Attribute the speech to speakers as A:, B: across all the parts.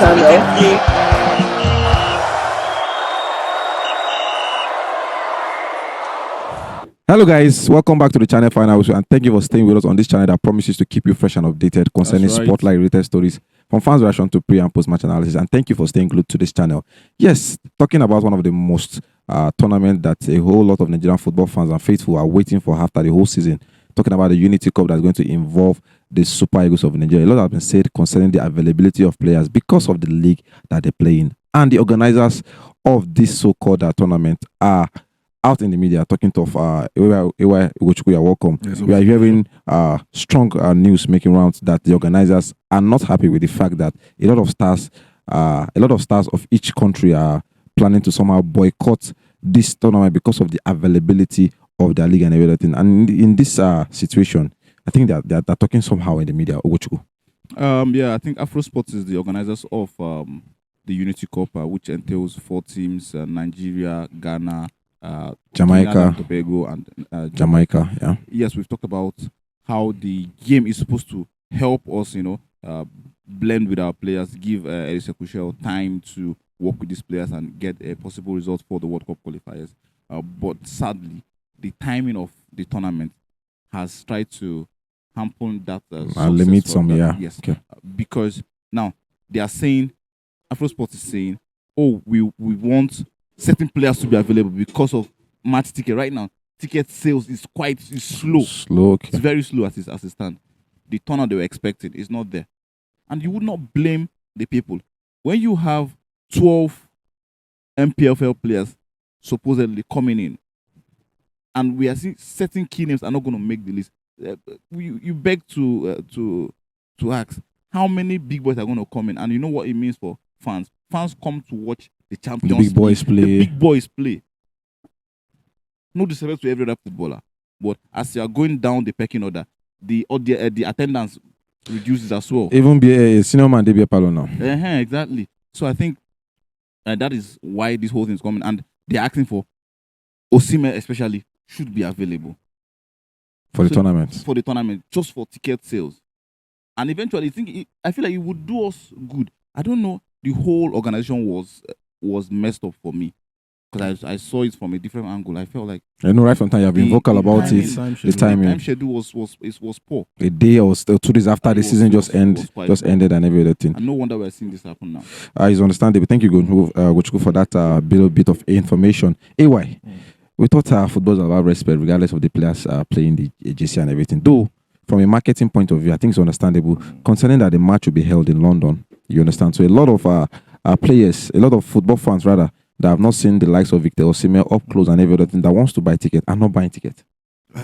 A: channel.
B: Hello guys, welcome back to the channel finals, and thank you for staying with us on this channel that promises to keep you fresh and updated concerning spotlight related stories from fans reaction to pre and post match analysis. And thank you for staying glued to this channel. Yes, talking about one of the most tournament that a whole lot of Nigerian football fans and faithful are waiting for after the whole season. Talking about the Unity Cup that's going to involve the Super Eagles of Nigeria. A lot has been said concerning the availability of players because of the league that they play in, and the organizers of this so-called tournament are out in the media talking to you're welcome. Yes, we are hearing strong news making rounds that the organizers are not happy with the fact that a lot of stars of each country are planning to somehow boycott this tournament because of the availability of their league and everything. And in this situation, I think that they're talking somehow in the media.
C: Yeah, I think Afrosports is the organizers of the Unity Cup, which entails 4 teams: Nigeria, Ghana,
B: Jamaica,
C: Tobago, and
B: Jamaica. Yeah.
C: Yes, we've talked about how the game is supposed to help us, blend with our players, give Chelle time to work with these players and get a possible result for the World Cup qualifiers. But sadly, the timing of the tournament has tried to hamper that.
B: Limit some, yeah.
C: Yes. Okay. Because now they are saying, Afrosport is saying, oh, we want certain players to be available because of match ticket. Right now, ticket sales is slow.
B: Slow, okay.
C: It's very slow as it stands. The turnout they were expecting is not there. And you would not blame the people. When you have 12 MPFL players supposedly coming in, and we are seeing certain key names are not going to make the list, you beg to ask, how many big boys are going to come in? And you know what it means for fans. Fans come to watch the champions.
B: The big boys play.
C: The big boys play. No disrespect to every other footballer, but as you are going down the pecking order, the attendance reduces as well.
B: Even be a senior man, they be a palo now.
C: Exactly. So I think that is why this whole thing is coming, and they're asking for Osimhen especially should be available
B: for the tournament.
C: For the tournament, just for ticket sales, and eventually, I feel like it would do us good. I don't know. The whole organization was messed up for me because I saw it from a different angle. I felt like
B: right from time you have been vocal about it. The
C: time schedule was poor.
B: A day or 2 days after the season just ended and everything.
C: And no wonder we're seeing this happen now.
B: It's understandable. Thank you, Gochukwu, for that little bit of information. AY, we thought football is about respect, regardless of the players playing the JC and everything. Though, from a marketing point of view, I think it's understandable, concerning that the match will be held in London. You understand? So a lot of players, a lot of football fans rather, that have not seen the likes of Victor Osimhen up close and everything, that wants to buy ticket are not buying ticket.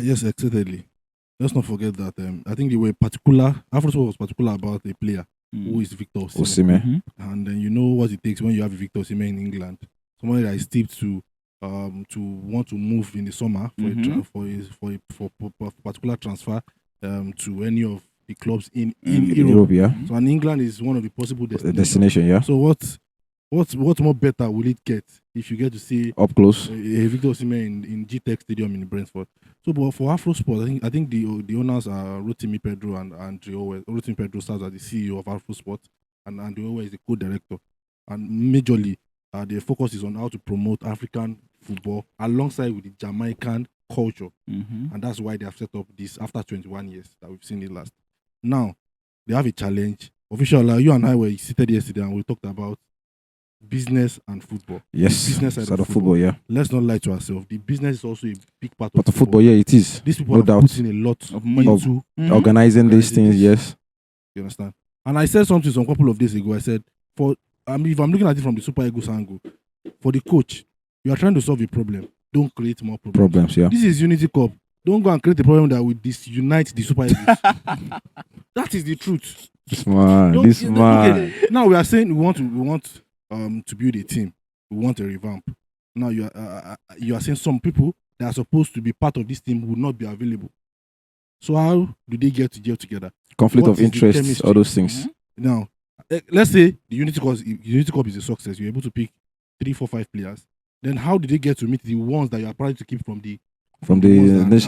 D: Yes, exactly. Let's not forget that I think they were particular. Afrosport was particular about a player who is Victor Osimhen. And then you know what it takes when you have Victor Osimhen in England. Somebody that is steeped to want to move in the summer for a particular transfer to any of the clubs in Europe.
B: Yeah.
D: So and England is one of the possible
B: destination. Yeah.
D: So what more better will it get if you get to see
B: up close
D: Victor Osimhen in GTEC Stadium in Brentford? So, but for Afrosport, I think the owners are Rotimi Pedro and Andre Owe. Rotimi Pedro serves as the CEO of Afrosport, and Andre Owe is the co-director. And majorly, their focus is on how to promote African football alongside with the Jamaican culture, and that's why they have set up this after 21 years that we've seen it last. Now, they have a challenge. Officially, you and I were seated yesterday and we talked about business and football.
B: Yes,
D: business side of football, yeah. Let's not lie to ourselves. The business is also a big part of
B: football. Yeah, it is.
D: These people have put in a lot of money into
B: organizing these things, yes.
D: You understand? And I said something some couple of days ago. I said, if I'm looking at it from the Super Eagles angle, for the coach, you are trying to solve a problem. Don't create more problems.
B: Yeah.
D: This is Unity Cup. Don't go and create a problem that will disunite the Super Eagles. That is the truth.
B: This man.
D: Now we are saying we want to build a team. We want a revamp. Now you are saying some people that are supposed to be part of this team will not be available. So how do they get to gel together?
B: Conflict of interest, all those things.
D: Now, let's say the Unity Cup is a success. You're able to pick 3, 4, 5 players. Then how did they get to meet the ones that you are trying to keep from the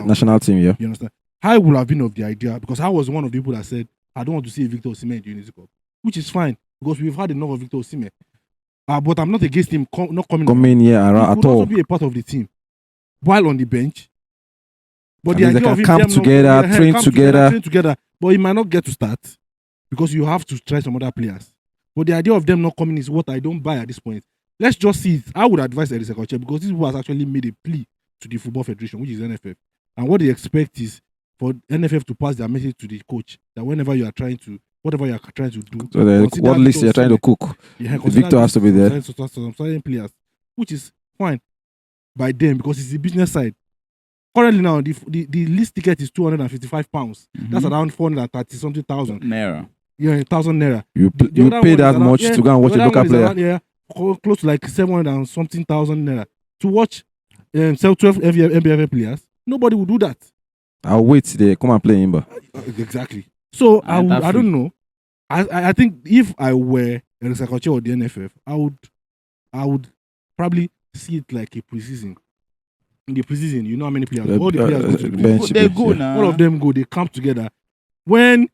B: national team? Yeah,
D: you understand? I would have been of the idea because I was one of the people that said I don't want to see Victor Osimhen in the Unity Cup, which is fine. because we've had enough of Victor Osimhen. But I'm not against him not coming.
B: Coming here
D: He
B: at
D: could
B: all.
D: also be a part of the team while on the bench. But
B: That means they
D: idea
B: can
D: of him
B: camp
D: them not-
B: together,
D: yeah,
B: train
D: camp
B: together.
D: train together. But he might not get to start because you have to try some other players. But the idea of them not coming is what I don't buy at this point. Let's just see it. I would advise Eddie Sekoche because this was actually made a plea to the Football Federation, which is NFF. And what they expect is for NFF to pass their message to the coach that whatever you are trying to do,
B: So
D: consider
B: what list
D: Victor
B: you're trying to
D: Osimhen.
B: cook?
D: Yeah, consider
B: Victor has to be there.
D: Some certain players, which is fine by them because it's the business side. Currently now, the list ticket is £255. That's around 430 something thousand.
C: Naira.
D: Yeah, 1,000 naira.
B: You
D: The
B: pay
D: other one
B: that
D: is
B: much
D: around-
B: to go and watch
D: the
B: a
D: other
B: local
D: one is
B: player.
D: around, close to like 700 and something thousand naira to watch 12 NBFL players. Nobody will do that.
B: I'll wait they come and play Imba.
D: Exactly. So I
C: And that
D: don't
C: free.
D: know. I think if I were Eric Sakoche or the NFF, I would probably see it like a preseason. In the preseason, you know how many players? All the players go to the
B: bench.
C: They go
B: yeah.
C: now.
D: all of them go, they camp together. When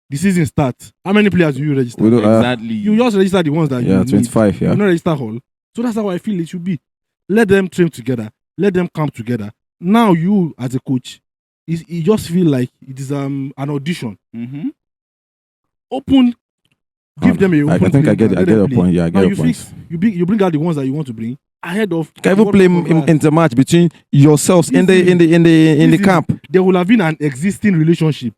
D: the season starts, how many players do you register?
B: We don't,
C: Exactly.
D: You just register the ones that you
B: yeah,
D: need.
B: 25.
D: You
B: Yeah.
D: not register all. So that's how I feel it should be. Let them train together. Let them camp together. Now you, as a coach, you just feel like it is an audition.
C: Mm-hmm.
D: Open, give them a
B: I
D: open
B: think I
D: play
B: get
D: ground,
B: I
D: let
B: get
D: them
B: your
D: play.
B: point. Yeah, I
D: Now
B: get your
D: you
B: point.
D: fix, you bring out the ones that you want to bring ahead of.
B: Can even play intermatch between yourselves in the
D: Easy.
B: camp.
D: There will have been an existing relationship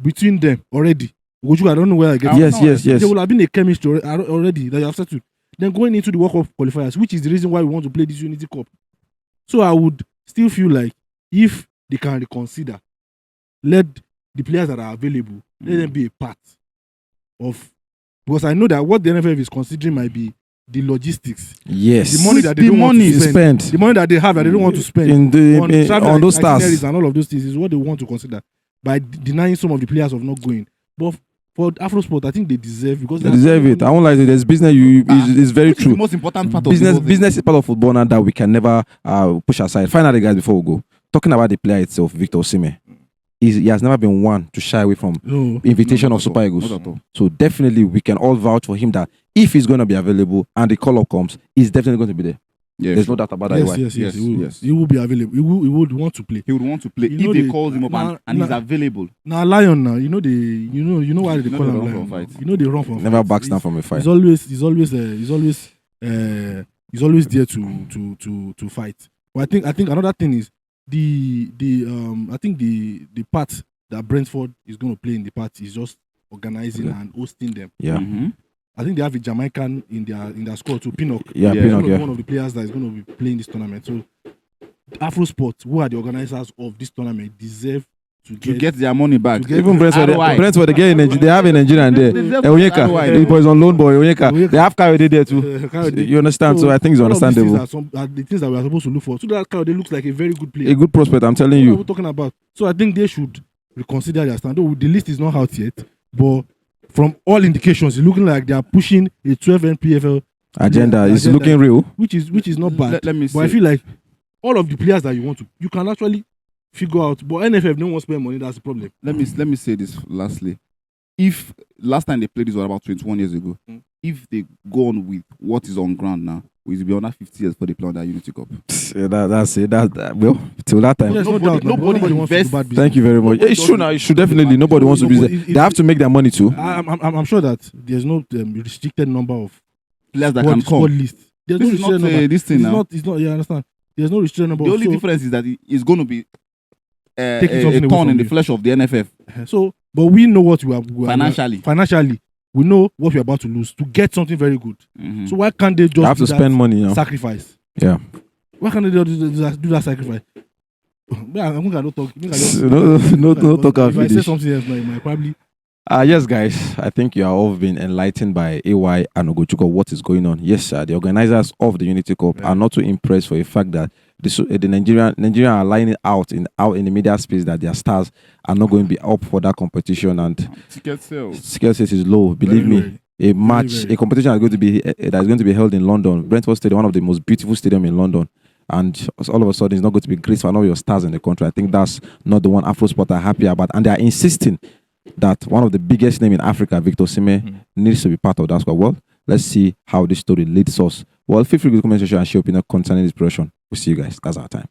D: between them already. Ojuka, I don't know where I get it.
B: Yes.
D: There will have been a chemistry already that you have settled. Then going into the World Cup qualifiers, which is the reason why we want to play this Unity Cup. So I would still feel like if they can reconsider, let the players that are available, let them be a part of. Because I know that what the NFF is considering might be the logistics,
B: Yes.
D: the money that they
C: The
D: don't want
C: money
D: to
B: is
D: spend,
B: spent
D: the money that they have that they don't want to spend
B: on those
D: itineraries
B: stars.
D: and all of those things is what they want to consider by denying some of the players of not going. But for Afrosport, I think they deserve because
B: They deserve it. I won't lie to you. There's business. It's very
C: Which is the
B: true.
C: most important part of the whole thing.
B: Business is part of football now that we can never push aside. Finally, guys, before we go, talking about the player itself, Victor Osimhen, he has never been one to shy away from invitation
C: not
B: of
C: at
B: Super
C: all.
B: Eagles.
C: Not at all.
B: So definitely, we can all vouch for him that if he's going to be available and the call up comes, he's definitely going to be there.
C: Yeah,
B: There's no doubt about that.
D: Yes,
C: Yes,
D: he will.
C: yes.
D: He will be available. He would want to play.
C: He would want to play
D: You
C: if
D: know
C: they
D: the-
C: calls him up and he's available.
D: Now Lion, now you know why they
C: You know
D: call
C: they
D: him
C: run
D: Lion.
C: from fight.
D: You know they run from
B: Never
D: fight.
B: backs down from a fight.
D: He's always there to fight. But I think another thing is the part that Brentford is going to play in the party is just organizing and hosting them.
B: Yeah.
C: Mm-hmm.
D: I think they have a Jamaican in their squad too, Pinnock.
B: Yeah,
C: Yeah.
B: Pinnock, yeah.
D: One of the players that is going to be playing this tournament. So Afrosport, who are the organizers of this tournament, deserve to
C: get their money back.
D: to get-
B: Even Brentford,
C: ROI.
B: they get in Nigeria. They have a Nigerian there.
C: They deserve to get ROI.
B: Onyeka, the boys on loan boy. Onyeka, they have Kayode there too.
D: Kayode.
B: You understand? So I think it's
D: all of these
B: understandable.
D: things are the things that we are supposed to look for. So that Kayode looks like a very good player.
B: A good prospect, I'm telling
D: What are we
B: you.
D: talking about? So I think they should reconsider their stand. Though the list is not out yet, but from all indications, it's looking like they are pushing a 12 NPFL
B: Agenda is
D: agenda.
B: looking real.
D: which is not bad.
C: Let me
D: But I
C: say,
D: feel like all of the players that you can actually figure out. But NFF don't want to spend money. That's the problem.
C: let me say this lastly. If last time they played this was about 21 years ago, if they go on with what is on ground now, it will be under 50 years for they play on that Unity Cup.
B: Yeah, that's it. Well, till that time.
D: There's no
C: Nobody-
D: doubt.
C: nobody
D: Wants to do
C: invests-
D: bad business.
B: Thank you very much. Yeah, it's true now. It should definitely. Nobody wants to be there. They have to make their money too.
D: I'm sure that there's no restricted number of
C: Players that
D: squad,
C: can
D: squad
C: come.
D: list. There's
C: This
D: no
C: is not
D: restricted number.
C: this thing
D: It's
C: now.
D: not. It's not. Yeah, I understand. There's no restricted number.
C: The only
D: so,
C: difference is that it's going to be
D: Taking
C: a
D: something away
C: turn
D: from
C: in the
D: you.
C: flesh of the NFF
D: So, but we know what we are
C: financially.
D: Financially, we know what we're about to lose to get something very good.
C: Mhm.
D: So why can't they just
B: You have
D: do
B: to
D: that
B: spend money now.
D: sacrifice?
B: Yeah.
D: Why can't they do that sacrifice? I think I don't talk.
B: No talk
D: If I say
B: finish.
D: something else, I might probably.
B: Yes, guys. I think you are all been enlightened by AY and Ogochuko what is going on. Yes, sir. The organizers of the Unity Cup are not too impressed for the fact that the Nigerian are lining out in the media space that their stars are not going to be up for that competition, and
C: Ticket sales.
B: skill set is low. Believe
D: Very,
B: me. A match,
D: very.
B: a competition that is going to be held in London, Brentford Stadium, one of the most beautiful stadiums in London. And all of a sudden, it's not going to be great for all of your stars in the country. I think that's not the one Afrosport are happy about, and they are insisting that one of the biggest name in Africa, Victor Osimhen, needs to be part of that squad. Well, let's see how this story leads us. Well, feel free to comment section and share your opinion concerning this production. We'll see you guys. That's our time.